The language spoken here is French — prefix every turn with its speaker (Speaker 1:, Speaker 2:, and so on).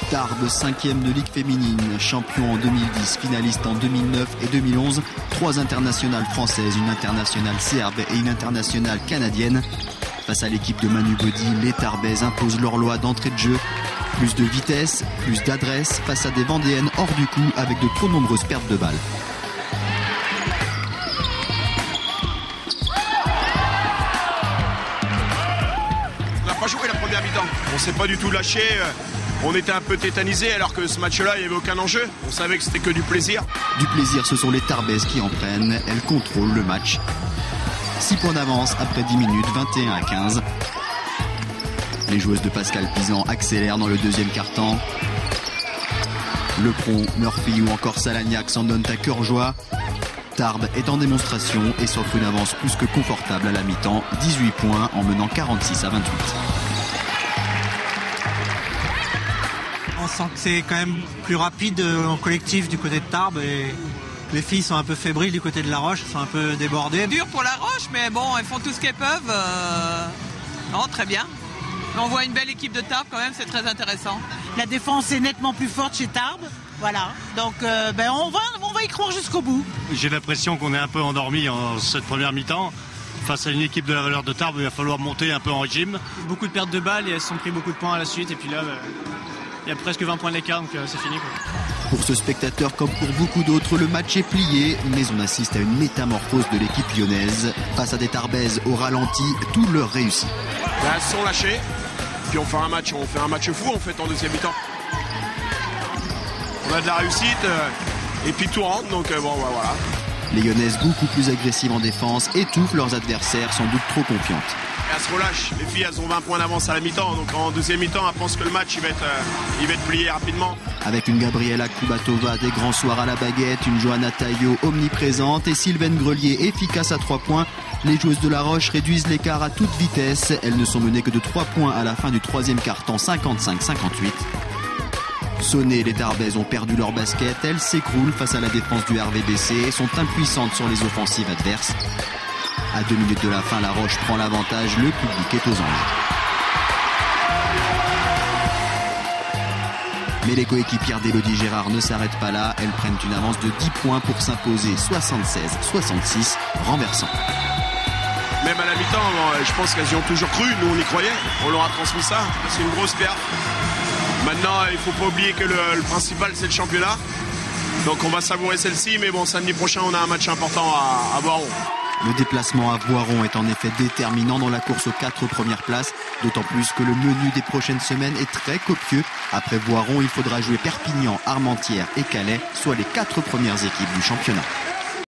Speaker 1: Tarbes, 5e de Ligue féminine, champion en 2010, finaliste en 2009 et 2011, 3 internationales françaises, une internationale serbe et une internationale canadienne. Face à l'équipe de Manu Bodi, les Tarbaises imposent leur loi d'entrée de jeu. Plus de vitesse, plus d'adresse face à des Vendéennes hors du coup avec de trop nombreuses pertes de balles.
Speaker 2: On n'a pas joué la première mi-temps, on ne s'est pas du tout lâché. On était un peu tétanisés alors que ce match-là, il n'y avait aucun enjeu. On savait que c'était que du plaisir.
Speaker 1: Du plaisir, ce sont les Tarbaises qui en prennent. Elles contrôlent le match. 6 points d'avance après 10 minutes, 21-15. Les joueuses de Pascal Pisan accélèrent dans le deuxième quart-temps. Lepron, Murphy ou encore Salagnac s'en donnent à cœur joie. Tarbes est en démonstration et s'offre une avance plus que confortable à la mi-temps. 18 points en menant 46-28.
Speaker 3: On sent que c'est quand même plus rapide en collectif du côté de Tarbes et les filles sont un peu fébriles du côté de La Roche, sont un peu débordées.
Speaker 4: Dur pour La Roche, mais bon, elles font tout ce qu'elles peuvent. Non, très bien. On voit une belle équipe de Tarbes quand même, c'est très intéressant.
Speaker 5: La défense est nettement plus forte chez Tarbes, voilà. Donc on va y croire jusqu'au bout.
Speaker 6: J'ai l'impression qu'on est un peu endormi en cette première mi-temps. Face à une équipe de la valeur de Tarbes, il va falloir monter un peu en régime.
Speaker 3: Beaucoup de pertes de balles et elles se sont pris beaucoup de points à la suite et puis là... il y a presque 20 points d'écart, donc c'est fini, quoi.
Speaker 1: Pour ce spectateur, comme pour beaucoup d'autres, le match est plié, mais on assiste à une métamorphose de l'équipe lyonnaise. Face à des Tarbaises au ralenti, tout leur réussit.
Speaker 2: Elles sont lâchées, puis on fait un match fou en fait en deuxième mi-temps. On a de la réussite, et puis tout rentre, donc bon, voilà.
Speaker 1: Les Lyonnaises, beaucoup plus agressives en défense, étouffent leurs adversaires, sans doute trop confiantes.
Speaker 2: Elles se relâchent, les filles elles ont 20 points d'avance à la mi-temps, donc en deuxième mi-temps elles pensent que le match il va être plié rapidement.
Speaker 1: Avec une Gabriela Kubatova des grands soirs à la baguette, une Johanna Taillot omniprésente et Sylvaine Grelier efficace à 3 points, les joueuses de La Roche réduisent l'écart à toute vitesse. Elles ne sont menées que de 3 points à la fin du troisième quart-temps, 55-58. Sonnées, les Tarbaises ont perdu leur basket, elles s'écroulent face à la défense du RVBC et sont impuissantes sur les offensives adverses. À 2 minutes de la fin, La Roche prend l'avantage, le public est aux anges. Mais les coéquipières d'Élodie Gérard ne s'arrêtent pas là, elles prennent une avance de 10 points pour s'imposer 76-66, renversant.
Speaker 2: Même à la mi-temps, je pense qu'elles y ont toujours cru, nous on y croyait, on leur a transmis ça, c'est une grosse perte. Maintenant, il ne faut pas oublier que le principal c'est le championnat, donc on va savourer celle-ci, mais bon, samedi prochain on a un match important à Voiron.
Speaker 1: Le déplacement à Voiron est en effet déterminant dans la course aux 4 premières places, d'autant plus que le menu des prochaines semaines est très copieux. Après Voiron, il faudra jouer Perpignan, Armentières et Calais, soit les 4 premières équipes du championnat.